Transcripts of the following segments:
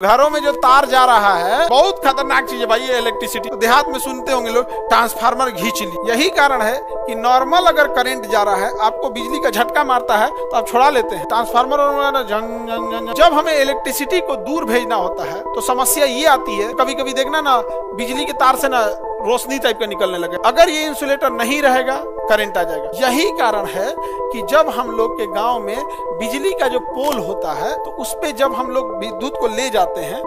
घरों में जो तार जा रहा है बहुत खतरनाक चीज है भाई ये इलेक्ट्रिसिटी। तो देहात में सुनते होंगे लोग ट्रांसफार्मर घींच ली। यही कारण है कि नॉर्मल अगर करंट जा रहा है, आपको बिजली का झटका मारता है तो आप छोड़ा लेते हैं। ट्रांसफार्मर जब हमें इलेक्ट्रिसिटी को दूर भेजना होता है तो समस्या ये आती है, कभी कभी देखना ना बिजली के तार से ना रोशनी टाइप का निकलने लगे। अगर ये इंसुलेटर नहीं रहेगा करंट आ जाएगा। यही कारण है कि जब हम लोग के गांव में बिजली का जो पोल होता है तो उस पे जब हम लोग विद्युत को ले जाते हैं,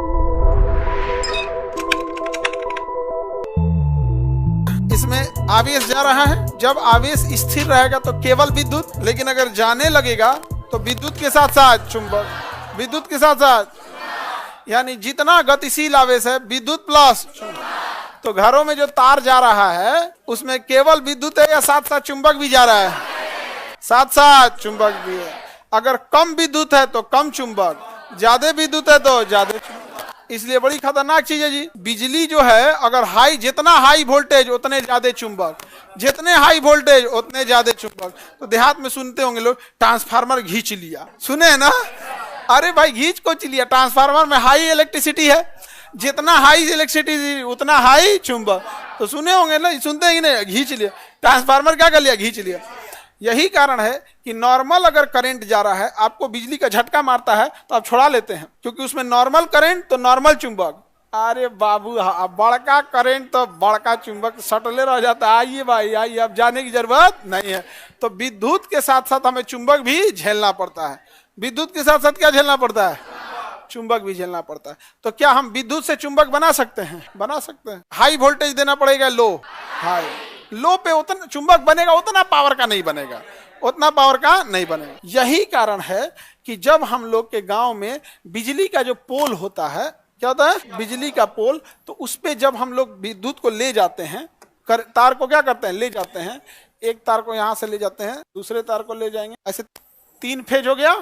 इसमें आवेश जा रहा है। जब आवेश स्थिर रहेगा तो केवल विद्युत, लेकिन अगर जाने लगेगा तो विद्युत के साथ साथ चुंबक, विद्युत के साथ साथ, यानी जितना गतिशील आवेश है विद्युत प्लस। तो घरों में जो तार जा रहा है उसमें केवल विद्युत है या साथ साथ चुंबक भी जा रहा है? साथ साथ चुंबक भी है। अगर कम विद्युत है तो कम चुंबक, ज्यादा विद्युत है तो ज्यादा चुंबक। इसलिए बड़ी खतरनाक चीज है जी बिजली जो है। अगर हाई, जितना हाई वोल्टेज उतने ज्यादा चुंबक, जितने हाई वोल्टेज उतने ज्यादा चुंबक। तो देहात में सुनते होंगे लोग ट्रांसफार्मर घींच लिया, सुने ना? अरे भाई घींच को लिया, ट्रांसफार्मर में हाई इलेक्ट्रिसिटी है, जितना हाई इलेक्ट्रिसिटी उतना हाई चुंबक। तो सुने होंगे ना, सुनते हैं कि नहीं? घींच लिया ट्रांसफार्मर, क्या कर लिया? घींच लिया। यही कारण है कि नॉर्मल अगर करंट जा रहा है, आपको बिजली का झटका मारता है तो आप छोड़ा लेते हैं, क्योंकि उसमें नॉर्मल करंट तो नॉर्मल चुंबक। अरे बाबू बड़का करंट तो बड़का चुंबक सटले रह जाता है। आइए भाई आइए, अब जाने की जरूरत नहीं है। तो विद्युत के साथ साथ हमें चुंबक भी झेलना पड़ता है। विद्युत के साथ साथ क्या झेलना पड़ता है? चुंबक भी झेलना पड़ता है। तो क्या हम विद्युत से चुंबक बना सकते हैं? बना सकते हैं। हाई वोल्टेज देना पड़ेगा, लो हाई। लो पे उतना चुंबक बनेगा, उतना पावर का नहीं बनेगा, उतना पावर का नहीं बनेगा। यही कारण है कि जब हम लोग के गांव में बिजली का जो पोल होता है, क्या होता है? बिजली का पोल। तो उस पे जब हम लोग विद्युत को ले जाते हैं, तार को क्या करते हैं? ले जाते हैं। एक तार को यहाँ से ले जाते हैं, दूसरे तार को ले जाएंगे, ऐसे 3 फेज हो गया।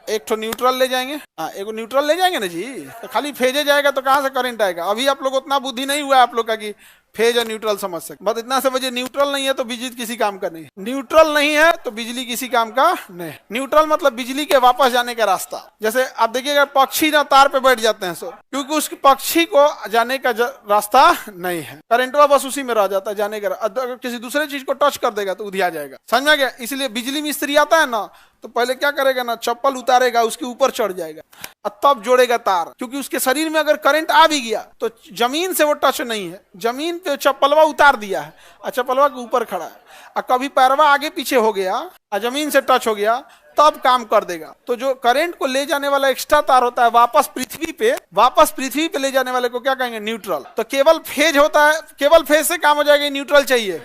एक तो न्यूट्रल ले जाएंगे, हाँ एक न्यूट्रल ले जाएंगे ना जी। तो खाली फेजे जाएगा तो कहाँ से करंट आएगा? अभी आप लोग उतना बुद्धि नहीं हुआ आप लोग का कि फेज और न्यूट्रल समझ सके। बस इतना समझिए, न्यूट्रल नहीं है तो बिजली किसी काम का नहीं, न्यूट्रल नहीं है तो बिजली किसी काम का नहीं। न्यूट्रल मतलब बिजली के वापस जाने का रास्ता। जैसे आप देखिएगा पक्षी ना तार पे बैठ जाते हैं, सो क्योंकि उस पक्षी को जाने का रास्ता नहीं है, करंट बस उसी में रह जाता है जाने का। अगर किसी दूसरे चीज को टच कर देगा तो उधिया जाएगा, समझ में गया? इसलिए बिजली मिस्त्री आता है ना, तो पहले क्या करेगा ना, चप्पल उतारेगा, उसके ऊपर चढ़ जाएगा और तब जोड़ेगा तार, क्योंकि उसके शरीर में अगर करंट आ भी गया तो जमीन से वो टच नहीं है। जमीन पे चप्पलवा उतार दिया है और चप्पलवा के ऊपर खड़ा है, और कभी पैरवा आगे पीछे हो गया और जमीन से टच हो गया तब काम कर देगा। तो जो करंट को ले जाने वाला एक्स्ट्रा तार होता है वापस पृथ्वी पे ले जाने वाले को क्या कहेंगे? न्यूट्रल। तो केवल फेज होता है, केवल फेज से काम हो जाएगा, न्यूट्रल चाहिए।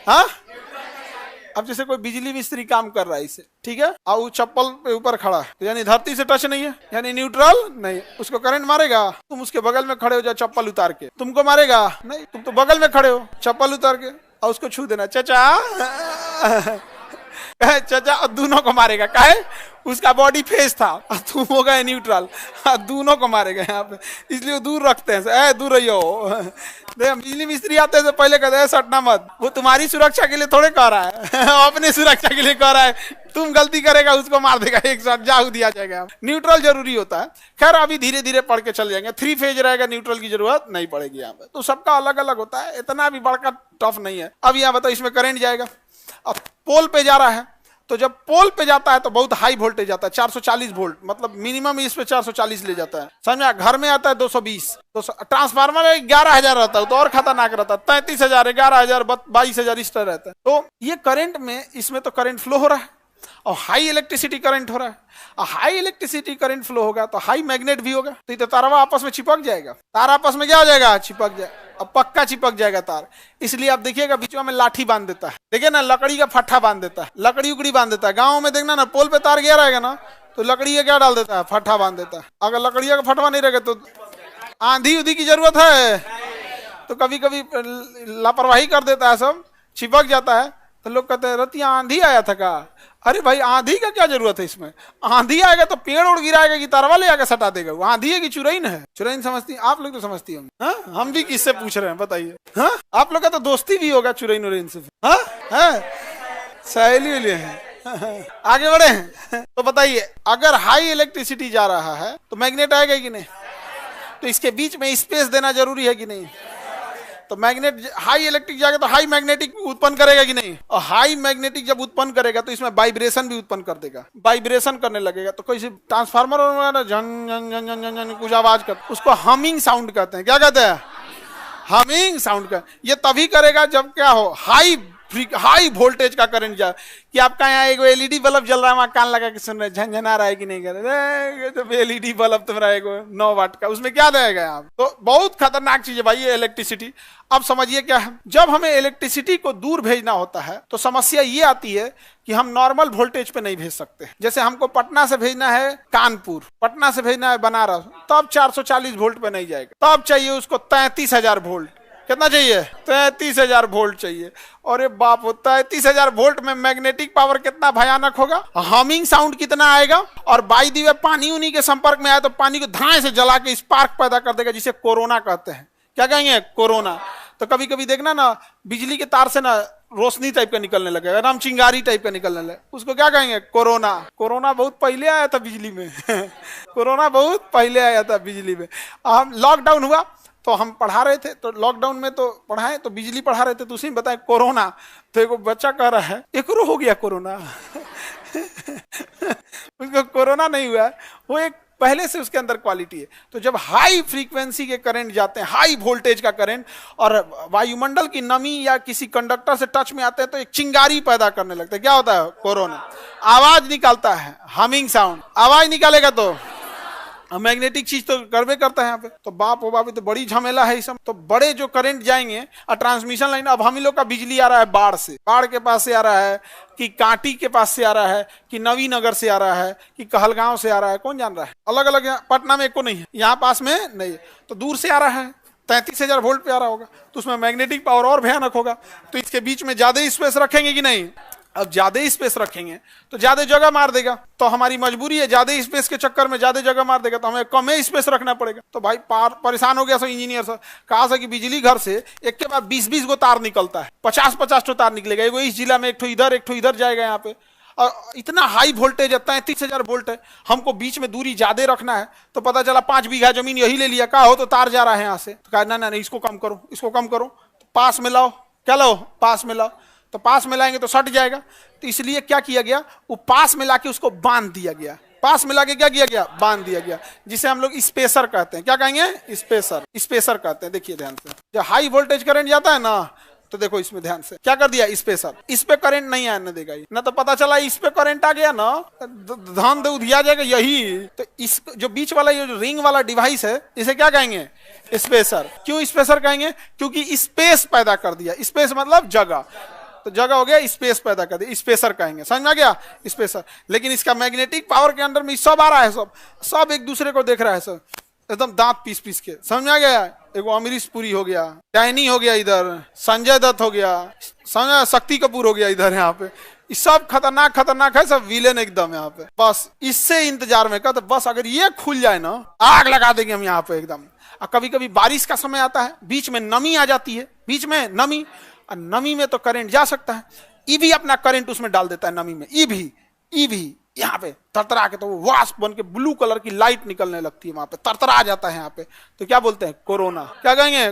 हाँ, अब जैसे कोई बिजली मिस्त्री काम कर रहा है इसे, ठीक है, और वो चप्पल पे ऊपर खड़ा है, तो यानी धरती से टच नहीं है, यानी न्यूट्रल नहीं। उसको करंट मारेगा, तुम उसके बगल में खड़े हो जाओ चप्पल उतार के, तुमको मारेगा नहीं, तुम तो बगल में खड़े हो चप्पल उतार के, और उसको छू देना, चाचा चाचा, और दोनों को मारेगा। काहे? उसका बॉडी फेस था और तुम हो गए न्यूट्रल, दोनों को मारेगा यहाँ पे, इसलिए वो दूर रखते हैं। दूर रहियो। बिजली मिस्त्री आते हैं तो पहले कहते हैं सटना मत, वो तुम्हारी सुरक्षा के लिए थोड़े कह रहा है अपने सुरक्षा के लिए कह रहा है। तुम गलती करेगा उसको मार देगा, एक साथ जाऊ दिया जाएगा। न्यूट्रल जरूरी होता है। खैर अभी धीरे धीरे पढ़ के चल जाएंगे, 3 फेज रहेगा, न्यूट्रल की जरूरत नहीं पड़ेगी यहाँ पे। तो सबका अलग अलग होता है, इतना भी बड़का टफ नहीं है। अब यहाँ बताओ, इसमें करंट जाएगा, अब पोल पे जा रहा है, तो जब पोल पे जाता है तो बहुत हाई वोल्टेज जाता है, 440 वोल्ट, मतलब मिनिमम इस पे 440 ले जाता है, समझा? घर में आता है 220, ट्रांसफार्मर 11,000 रहता है तो और खतरनाक रहता है, 33,000, 11,000, 22,000 इस तरह रहता है। तो ये करंट में, इसमें तो करंट फ्लो हो रहा है और हाई इलेक्ट्रिसिटी करंट हो रहा है, और हाई इलेक्ट्रिसिटी करंट फ्लो होगा तो हाई मैग्नेट भी होगा, तो तारवा आपस में चिपक जाएगा। तार आपस में क्या हो जाएगा? चिपक जाएगा, अब पक्का चिपक जाएगा तार। इसलिए आप देखिएगा बीच में लाठी बांध देता है, देखिए ना, लकड़ी का फट्टा बांध देता है, लकड़ी उकड़ी बांध देता है। गाँव में देखना ना, पोल पे तार गया रहेगा ना तो लकड़ी का क्या डाल देता है? फट्टा बांध देता है। अगर लकड़िया का फटवा नहीं रहेगा तो आंधी उधी की जरूरत है, तो कभी कभी लापरवाही कर देता है, सब चिपक जाता है। तो लोग कहते हैं रतिया आंधी आया था का? अरे भाई आंधी का क्या जरूरत है इसमें? आंधी आएगा तो पेड़ उड़ गिराएगा कि तारवा ले आकर सटा देगा? वो आंधी है कि चुरैन है? चुरैन समझती आप लोग तो समझती होंगे। हाँ, हम भी किससे पूछ रहे हैं बताइए? हाँ, आप लोग का तो दोस्ती भी होगा चुरैन उरैन से। हाँ, सहेली है। आगे बढ़े हैं तो बताइए, अगर हाई इलेक्ट्रिसिटी जा रहा है तो मैग्नेट आएगा कि नहीं? तो इसके बीच में स्पेस देना जरूरी है कि नहीं? तो मैग्नेट हाई इलेक्ट्रिक जाएगा तो हाई मैग्नेटिक उत्पन्न करेगा कि नहीं? और हाई मैग्नेटिक जब उत्पन्न करेगा तो इसमें वाइब्रेशन भी उत्पन्न कर देगा, वाइब्रेशन करने लगेगा। तो कोई ट्रांसफार्मर वगैरह झन झन झन झन झन झन कुछ आवाज कर, उसको हमिंग साउंड कहते हैं। क्या कहते हैं? हमिंग साउंड का। ये तभी करेगा जब क्या हो, हाई वोल्टेज का करंट जाए। कि आपका यहाँ एक एलईडी बल्ब जल रहा है, वहां कान लगा के सुन रहे, झनझना रहा है कि नहीं कर रहे? तो एलईडी बल्ब तुम्हारा एक 9 वाट का, उसमें क्या देगा आप? तो बहुत खतरनाक चीज है भाई ये इलेक्ट्रिसिटी। अब समझिए क्या है, जब हमें इलेक्ट्रिसिटी को दूर भेजना होता है तो समस्या ये आती है कि हम नॉर्मल वोल्टेज पे नहीं भेज सकते। जैसे हमको पटना से भेजना है कानपुर, पटना से भेजना है बनारस, तब 440 वोल्ट पे नहीं जाएगा, तब चाहिए उसको 33,000 वोल्ट। कितना चाहिए? 33,000 वोल्ट चाहिए। अरे बाप, 33,000 वोल्ट में मैग्नेटिक पावर कितना भयानक होगा, हमिंग साउंड कितना आएगा। और बाई दी वे पानी उन्हीं के संपर्क में आया तो पानी को धाए से जला के स्पार्क पैदा कर देगा, जिसे कोरोना कहते हैं। क्या कहेंगे? कोरोना। तो कभी कभी देखना ना, बिजली के तार से ना रोशनी टाइप का निकलने लगेगा, एकदम चिंगारी टाइप का निकलने लगे, उसको क्या कहेंगे? कोरोना। कोरोना बहुत पहले आया था बिजली में कोरोना बहुत पहले आया था बिजली में। हम लॉकडाउन हुआ तो हम पढ़ा रहे थे, तो लॉकडाउन में तो पढ़ाए तो बिजली पढ़ा रहे थे, तो उसी में बताए कोरोना। तो एक बच्चा कह रहा है एकरो हो गया कोरोना उसको कोरोना नहीं हुआ, वो एक पहले से उसके अंदर क्वालिटी है। तो जब हाई फ्रीक्वेंसी के करंट जाते हैं, हाई वोल्टेज का करंट, और वायुमंडल की नमी या किसी कंडक्टर से टच में आते हैं तो एक चिंगारी पैदा करने लगता है। क्या होता है? कोरोना। आवाज निकालता है, हमिंग साउंड। आवाज निकालेगा तो मैग्नेटिक चीज तो करवे करता है यहाँ पे। तो बाप ओ बाप, तो बड़ी झमेला है सब। तो बड़े जो करंट जाएंगे और ट्रांसमिशन लाइन, अब हम ही लोग का बिजली आ रहा है बाढ़ से, बाढ़ के पास से आ रहा है कि कांटी के पास से आ रहा है कि नवीनगर से आ रहा है कि कहलगांव से आ रहा है, कौन जान रहा है? अलग अलग, पटना में एको नहीं है, यहाँ पास में नहीं, तो दूर से आ रहा है। 33,000 वोल्ट पे आ रहा होगा तो उसमें मैग्नेटिक पावर और भयानक होगा। तो इसके बीच में ज्यादा स्पेस रखेंगे कि नहीं? अब ज्यादा स्पेस रखेंगे तो ज्यादा जगह मार देगा। तो हमारी मजबूरी है, ज्यादा स्पेस के चक्कर में ज्यादा जगह मार देगा तो हमें कम स्पेस रखना पड़ेगा। तो भाई परेशान हो गया सब इंजीनियर सब। कहा था कि बिजली घर से एक के बाद 20-20 गो तार निकलता है, 50-50 तो तार निकलेगा, एगो इस जिला में, एक ठो इधर जाएगा यहाँ पे। और इतना हाई वोल्टेज है, 33,000 वोल्ट है, हमको बीच में दूरी ज्यादा रखना है। तो पता चला 5 बीघा जमीन यही ले लिया, कहा हो तो तार जा रहा है यहाँ से। तो कहा ना इसको कम करो, इसको कम करो, तो पास में लाओ। क्या लाओ? पास में लाओ। तो पास में लाएंगे तो सट जाएगा, तो इसलिए क्या किया गया, वो पास में लाके उसको बांध दिया गया। पास में लाके क्या किया गया? बांध दिया गया, जिसे हम लोग स्पेसर कहते हैं। क्या कहेंगे? स्पेसर कहते हैं। देखिए ध्यान से, जब हाई वोल्टेज करंट जाता है ना, तो देखो इसमें ध्यान से क्या कर दिया, स्पेसर। इस पे करंट नहीं आने देगा ये, ना तो पता चला इस पे करंट आ गया ना, धान दे उधिया जाएगा यही। तो इस जो बीच वाला ये जो रिंग वाला डिवाइस है, इसे क्या कहेंगे? स्पेसर। क्यों स्पेसर कहेंगे? क्योंकि स्पेस पैदा कर दिया। स्पेस मतलब जगह, तो जगह हो गया, स्पेस पैदा कर दिया, स्पेसर कहेंगे। समझ में गया? स्पेसर। लेकिन इसका मैग्नेटिक पावर के अंदर में सब आ रहा है, सब एक दूसरे को देख रहा है, सब एकदम दांत पीस के। समझ में आ गया? एगो अमरीश पुरी हो गया, टैनी हो गया इधर, संजय दत्त हो गया, समझ, शक्ति कपूर हो गया इधर। यहाँ पे सब खतरनाक है, सब विलेन एकदम यहाँ पे। बस इससे इंतजार में का, तो बस अगर ये खुल जाए ना, आग लगा देंगे हम यहाँ पे एकदम। कभी कभी बारिश का समय आता है, बीच में नमी आ जाती है, बीच में नमी, नमी में तो करंट जा सकता है। ईवी अपना करंट उसमें डाल देता है नमी में, ईवी यहाँ पे तरतरा के, तो वो वास्प बन के ब्लू कलर की लाइट निकलने लगती है, वहां पे तरतरा जाता है यहाँ पे। तो क्या बोलते हैं? कोरोना। क्या कहेंगे?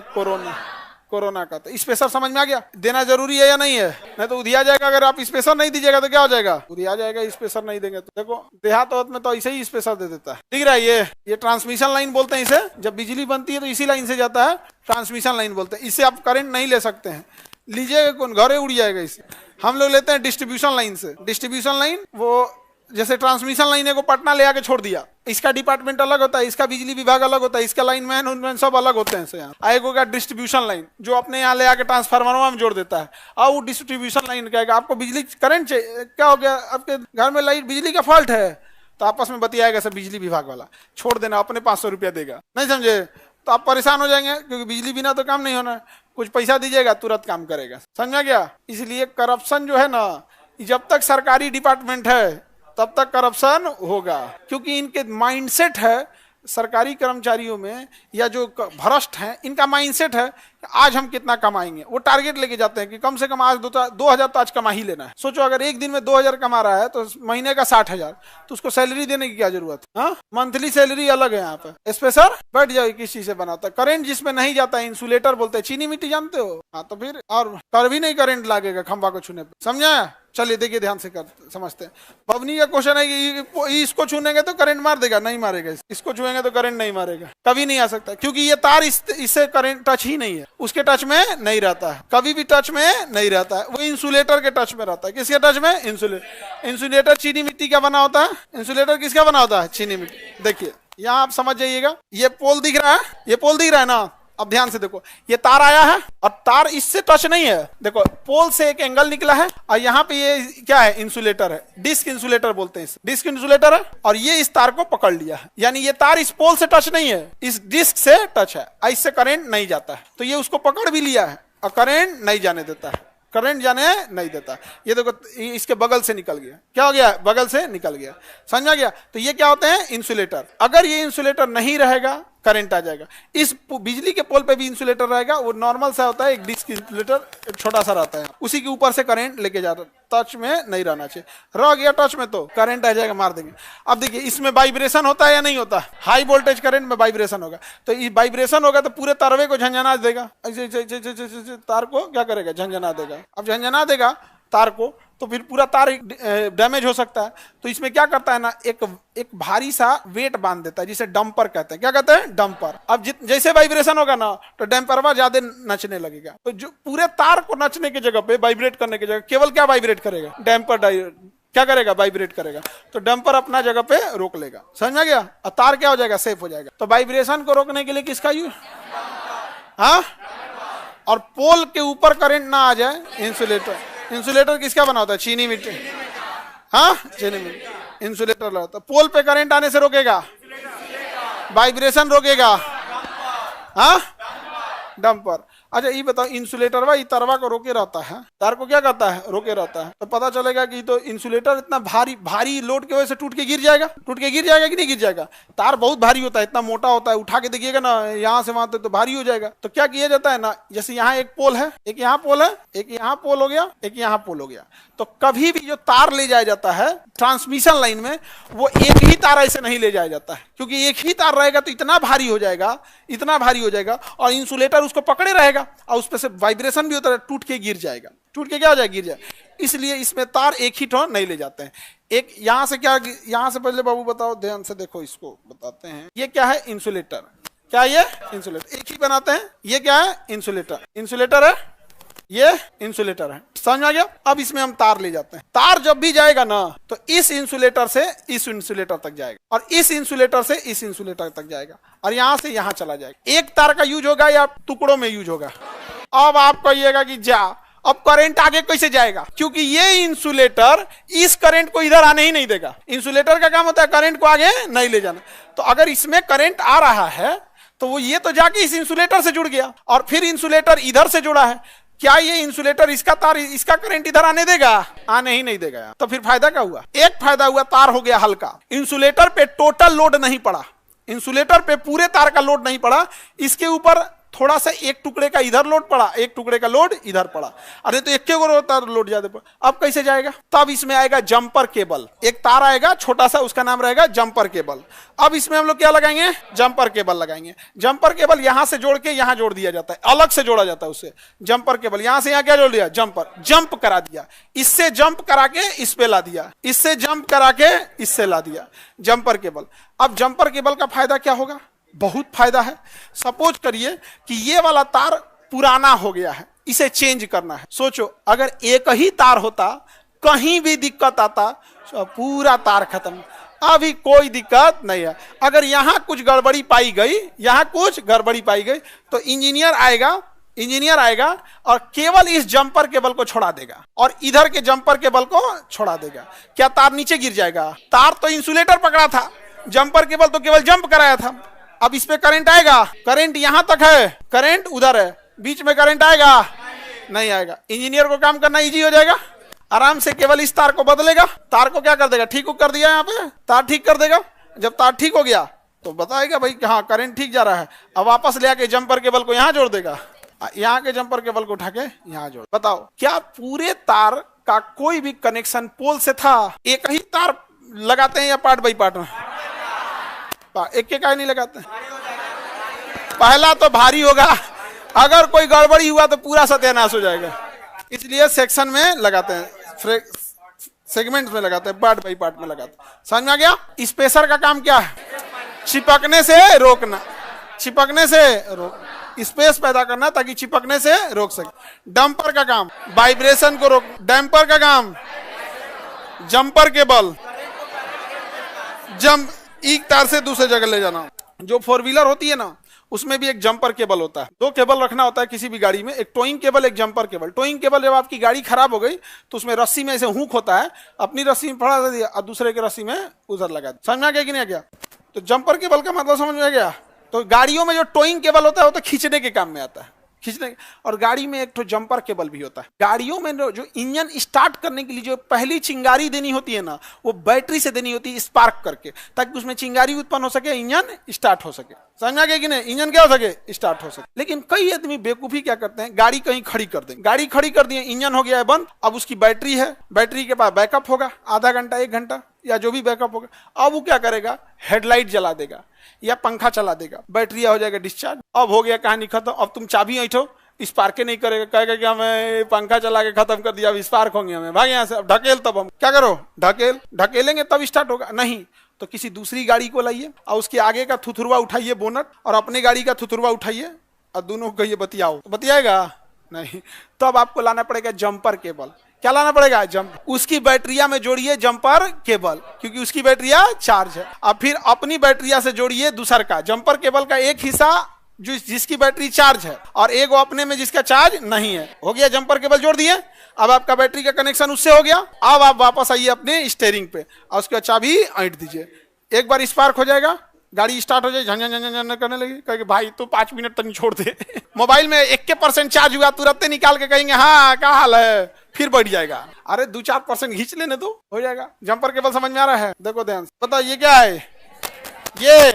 कोरोना का। तो स्पेसर समझ में आ गया? देना जरूरी है या नहीं है? नहीं तो उधिया जाएगा। अगर आप स्पेसर नहीं दीजिएगा तो क्या हो जाएगा? उधिया जाएगा, स्पेसर नहीं देंगे तो। देखो देहात में तो ऐसे ही स्पेसर दे देता है। दिख रहा है? ये ट्रांसमिशन लाइन बोलते हैं इसे। जब बिजली बनती है तो इसी लाइन से जाता है, ट्रांसमिशन लाइन बोलते हैं। इससे आप करंट नहीं ले सकते हैं, लीजिएगा कौन, घरे उड़ जाएगा इससे। हम लोग लेते हैं डिस्ट्रीब्यूशन लाइन से। डिस्ट्रीब्यूशन लाइन, वो जैसे ट्रांसमिशन लाइन को पटना ले आके छोड़ दिया, इसका डिपार्टमेंट अलग होता है, इसका बिजली विभाग अलग होता है, इसका लाइन मैन सब अलग होते हैं। यहाँ आएगा का डिस्ट्रीब्यूशन लाइन, जो अपने यहाँ ले आके ट्रांसफार्मर में जोड़ देता है। और वो डिस्ट्रीब्यूशन लाइन कहेगा आपको बिजली करंट चाहिए, क्या हो गया आपके घर में लाइट बिजली का फॉल्ट है, तो आपस में बतियाएगा सब बिजली विभाग वाला, छोड़ देना, अपने 500 रुपया देगा। नहीं समझे? तो आप परेशान हो जाएंगे, क्योंकि बिजली बिना तो काम नहीं होना। कुछ पैसा दीजिएगा, तुरंत काम करेगा। समझ गया? इसलिए करप्शन जो है ना, जब तक सरकारी डिपार्टमेंट है तब तक करप्शन होगा, क्योंकि इनके माइंडसेट है सरकारी कर्मचारियों में, या जो भ्रष्ट हैं, इनका माइंडसेट है आज हम कितना कमाएंगे, वो टारगेट लेके जाते हैं कि कम से कम आज 2000 तो आज कमा ही लेना है। सोचो अगर एक दिन में 2000 कमा रहा है तो महीने का 60,000, तो उसको सैलरी देने की क्या जरूरत है? हाँ, मंथली सैलरी अलग है यहाँ पे। इस पे सर बैठ जाओ, किस चीज से बना होता है? करंट जिसमें नहीं जाता है, इंसुलेटर बोलते हैं। चीनी मिट्टी जानते हो? हाँ, तो फिर और कर भी नहीं करंट लागेगा खंभा को छूने पे, समझा? चलिए देखिए ध्यान से समझते हैं। पवनी का क्वेश्चन है कि इसको छूनेंगे तो करंट मार देगा, नहीं मारेगा। इसको छुएंगे तो करंट नहीं मारेगा, कभी नहीं आ सकता, क्योंकि ये तार इससे करंट टच ही नहीं है, उसके टच में नहीं रहता है, कभी भी टच में नहीं रहता है। वो इंसुलेटर के टच में रहता है। किसके टच में? इंसुलेटर चीनी मिट्टी का बना होता है। इंसुलेटर किसका बना होता है? चीनी मिट्टी। देखिए यहाँ आप समझ जाइएगा, ये पोल दिख रहा है, ये पोल दिख रहा है ना? अब ध्यान से देखो, ये तार आया है और तार इससे टच नहीं है। देखो पोल से एक एंगल निकला है और यहाँ पे ये क्या है? इंसुलेटर है, डिस्क इंसुलेटर बोलते हैं इसे, डिस्क इंसुलेटर है। और ये इस तार को पकड़ लिया है, यानी ये तार इस पोल से टच नहीं है, इस डिस्क से टच है, इससे करंट नहीं जाता है। तो ये उसको पकड़ भी लिया है और करंट नहीं जाने देता है, करंट जाने नहीं देता। ये देखो इसके बगल से निकल गया, क्या हो गया? बगल से निकल गया, समझ आ गया? तो ये क्या होते हैं? इंसुलेटर। अगर ये इंसुलेटर नहीं रहेगा करंट आ जाएगा। इस बिजली के पोल पे भी इंसुलेटर रहेगा, वो नॉर्मल सा होता है, एक डिस्क इंसुलेटर छोटा सा रहता है, उसी के ऊपर से करंट लेके जाता है। टच में नहीं रहना चाहिए, रह गया टच में तो करंट आ जाएगा, मार देंगे। अब देखिए इसमें वाइब्रेशन होता है या नहीं होता? हाई वोल्टेज करंट में वाइब्रेशन होगा, तो ये वाइब्रेशन होगा तो पूरे तारवे को झंझना देगा, ऐसे तार को क्या करेगा? झंझना देगा। अब झंझना देगा तार को तो फिर पूरा तार डैमेज हो सकता है। तो इसमें क्या करता है ना, एक भारी सा वेट बांध देता है, जिसे डंपर कहते हैं। क्या कहते हैं? डंपर। अब जैसे वाइब्रेशन होगा ना तो डंपरवा ज्यादा नचने लगेगा, तो जो पूरे तार को नचने की जगह पे, वाइब्रेट करने की जगह केवल क्या वाइब्रेट करेगा? डैम्पर क्या करेगा? वाइब्रेट करेगा। तो डंपर अपना जगह पे रोक लेगा, समझ में गया? और तार क्या हो जाएगा? सेफ हो जाएगा। तो वाइब्रेशन को रोकने के लिए किसका यूज? हाँ, और पोल के ऊपर करंट ना आ जाए, इंसुलेटर। इंसुलेटर किसका बना होता है? चीनी मिट्टी। हाँ, चीनी मिट्टी इंसुलेटर लगता है। पोल पे करंट आने से रोकेगा, वाइब्रेशन रोकेगा। हाँ, डंपर। अच्छा ये बताओ, इंसुलेटर वा तरवा को रोके रहता है, तार को क्या करता है? रोके रहता है। तो पता चलेगा कि तो इंसुलेटर इतना भारी लोड की वजह से टूट के गिर जाएगा। टूट के गिर जाएगा कि नहीं गिर जाएगा? तार बहुत भारी होता है, इतना मोटा होता है, उठा के देखिएगा ना यहाँ से वहां तक तो भारी हो जाएगा। तो क्या किया जाता है ना, जैसे यहाँ एक पोल है, एक यहाँ पोल है, एक यहाँ पोल हो गया, एक यहाँ पोल हो गया। तो कभी भी जो तार ले जाया जाता है ट्रांसमिशन लाइन में, वो एक ही तार ऐसे नहीं ले जाया जाता है, क्योंकि एक ही तार रहेगा तो इतना भारी हो जाएगा, इतना भारी हो जाएगा, और इंसुलेटर उसको पकड़े रहेगा और उस पर से वाइब्रेशन भी होता है, टूट के गिर जाएगा। टूट के क्या हो जाएगा? गिर जाएगा। इसलिए इसमें तार एक ही ठो नहीं ले जाते हैं। एक यहाँ से क्या, यहाँ से पहले बाबू बताओ, ध्यान से देखो, इसको बताते हैं। ये क्या है? इंसुलेटर। क्या ये? इंसुलेटर। एक ही बनाते हैं। ये क्या है? इंसुलेटर। इंसुलेटर है, ये इंसुलेटर है, समझ में आ गया? अब इसमें हम तार ले जाते हैं। तार जब भी जाएगा ना तो इस इंसुलेटर से इस इंसुलेटर तक जाएगा, और इस इंसुलेटर से इस इंसुलेटर तक जाएगा, और यहां से यहां चला जाएगा। एक तार का यूज होगा या टुकड़ों में यूज होगा? अब आप कहिएगा कि जा, अब करंट आगे कैसे जाएगा? क्योंकि ये इंसुलेटर इस करंट को इधर आने ही नहीं देगा। इंसुलेटर का काम होता है करंट को आगे नहीं ले जाना। तो अगर इसमें करंट आ रहा है तो वो ये तो जाके इस इंसुलेटर से जुड़ गया, और फिर इंसुलेटर इधर से जुड़ा है। क्या ये इंसुलेटर इसका तार, इसका करंट इधर आने देगा? आने ही नहीं देगा। तो फिर फायदा क्या हुआ? एक फायदा हुआ, तार हो गया हल्का, इंसुलेटर पे टोटल लोड नहीं पड़ा, इंसुलेटर पे पूरे तार का लोड नहीं पड़ा, इसके ऊपर थोड़ा सा एक टुकड़े का इधर लोड पड़ा, एक टुकड़े का लोड इधर पड़ा। अरे तो एक के लोड ज्यादा पड़ा। अब कैसे जाएगा? तब इसमें आएगा जंपर केबल। एक तार आएगा छोटा सा, उसका नाम रहेगा जंपर केबल। अब इसमें हम लोग क्या लगाएंगे? जंपर केबल लगाएंगे। जंपर केबल यहां से जोड़ के यहां जोड़ दिया जाता है, अलग से जोड़ा जाता है उससे। जंपर केबल यहां से यहां क्या जोड़ दिया? जंपर, जंप करा दिया। इससे जंप करा के इस पे ला दिया, इससे जंप करा के इससे ला दिया, जंपर केबल। अब जंपर केबल का फायदा क्या होगा? बहुत फायदा है। सपोज करिए कि ये वाला तार पुराना हो गया है, इसे चेंज करना है। सोचो अगर एक ही तार होता, कहीं भी दिक्कत आता तो पूरा तार खत्म। अभी कोई दिक्कत नहीं है। अगर यहां कुछ गड़बड़ी पाई गई, यहां कुछ गड़बड़ी पाई गई, तो इंजीनियर आएगा और केवल इस जंपर केबल को छोड़ा देगा और इधर के जंपर केबल को छोड़ा देगा। क्या तार नीचे गिर जाएगा? तार तो इंसुलेटर पकड़ा था, जंपर केबल तो केवल जंप कराया था। अब इस पे करंट आएगा? करंट यहां तक है, करंट उधर है, बीच में करंट आएगा? नहीं आएगा। इंजीनियर को काम करना इजी हो जाएगा, आराम से केवल इस तार को बदलेगा, तार को क्या कर देगा? ठीक कर दिया, यहाँ पे तार ठीक कर देगा। जब तार ठीक हो गया तो बताएगा भाई हाँ करंट ठीक जा रहा है। अब वापस ले आके जंपर केबल को यहाँ जोड़ देगा, यहाँ के जंपर केबल को उठा के यहाँ जोड़। बताओ क्या पूरे तार का कोई भी कनेक्शन पोल से था? एक ही तार लगाते हैं या पार्ट बाई पार्ट में? एक एक नहीं लगाते? पहला तो भारी होगा, अगर कोई गड़बड़ी हुआ तो पूरा सत्यानाश हो जाएगा, इसलिए सेक्शन में लगाते हैं, सेगमेंट में लगाते हैं, पार्ट बाई पार्ट में लगाते हैं। समझ में आ गया? स्पेसर का काम क्या है? चिपकने से रोकना, चिपकने से रोक, स्पेस पैदा करना ताकि चिपकने से रोक सके। डंपर का काम वाइब्रेशन को रोक, डैम्पर का काम जंपर केबल, जंप एक तार से दूसरे जगह ले जाना। जो फोर व्हीलर होती है ना, उसमें भी एक जंपर केबल होता है। दो केबल रखना होता है किसी भी गाड़ी में, एक टोइंग केबल, एक जंपर केबल। टोइंग केबल जब आपकी गाड़ी खराब हो गई तो उसमें रस्सी में ऐसे हुक होता है, अपनी रस्सी में फड़ा दिया और दूसरे के रस्सी में उधर लगा दिया। समझ में आ गया कि नहीं आ गया? तो जंपर केबल का मतलब समझ में आ गया? तो गाड़ियों में जो टोइंग केबल होता है वो तो खींचने के काम में आता है, खींचने। और गाड़ी में एक तो जंपर केबल भी होता है। गाड़ियों में जो इंजन स्टार्ट करने के लिए जो पहली चिंगारी देनी होती है ना, वो बैटरी से देनी होती है, स्पार्क करके, ताकि उसमें चिंगारी उत्पन्न हो सके, इंजन स्टार्ट हो सके। समझ में आ गया कि नहीं? इंजन क्या हो सके? स्टार्ट हो सके। लेकिन कई आदमी बेवकूफी क्या करते हैं, गाड़ी कहीं खड़ी कर देंगे, गाड़ी खड़ी कर दिए, इंजन हो गया है बंद, अब उसकी बैटरी है, बैटरी के पास बैकअप होगा आधा घंटा, एक घंटा या जो भी बैकअप होगा, अब वो क्या करेगा? हेडलाइट जला देगा या पंखा चला देगा, बैटरी हो जाएगा डिस्चार्ज, अब हो गया कहानी खत्म। अब तुम चाबी ऐठो, स्पार्क नहीं करेगा, कहेगा कि हमें पंखा चला के खत्म कर दिया, अब स्पार्क होंगे, हमें भाग यहाँ से, अब ढकेल, तब हम क्या करो? ढकेलेंगे तब स्टार्ट होगा। नहीं तो किसी दूसरी गाड़ी को लाइए और उसके आगे का थुथुरवा उठाइए, बोनट, और अपनी गाड़ी का थुथुरवा उठाइए और दोनों को ये बतियाओ, तो बतियाएगा नहीं। तो अब आपको लाना पड़ेगा जंपर केबल। क्या लाना पड़ेगा? जंप। उसकी बैटरिया में जोड़िए जंपर केबल, क्योंकि उसकी बैटरिया चार्ज है। अब फिर अपनी बैटरिया से जोड़िए दूसर का जंपर केबल का एक हिस्सा जो जिसकी बैटरी चार्ज है और एक वो अपने में जिसका चार्ज नहीं है। हो गया, जंपर केबल जोड़ दिए, अब आपका बैटरी का कनेक्शन उससे हो गया। अब आप वापस आइए अपने स्टीयरिंग पे और उसके चाबी ऐंठ दीजिए, एक बार स्पार्क हो जाएगा, गाड़ी स्टार्ट हो जाए, झन झन झन झन करने लगी, कहेंगे भाई तू 5 मिनट तक छोड़ दे। मोबाइल में 1% चार्ज हुआ, तुरंत निकाल के कहेंगे हाँ क्या हाल है, फिर बढ़ जाएगा। अरे 2-4% खींच लेने तो हो जाएगा। जंपर केबल समझ में आ रहा है? देखो ध्यान से बताओ, ये क्या है? ये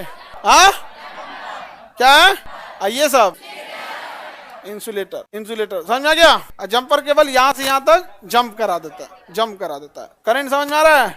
क्या है? ये सब इंसुलेटर, इंसुलेटर समझ में आ गया? जंपर केबल यहाँ से यहाँ तक जंप करा देता है, जंप करा देता है। करंट समझ में आ रहा है?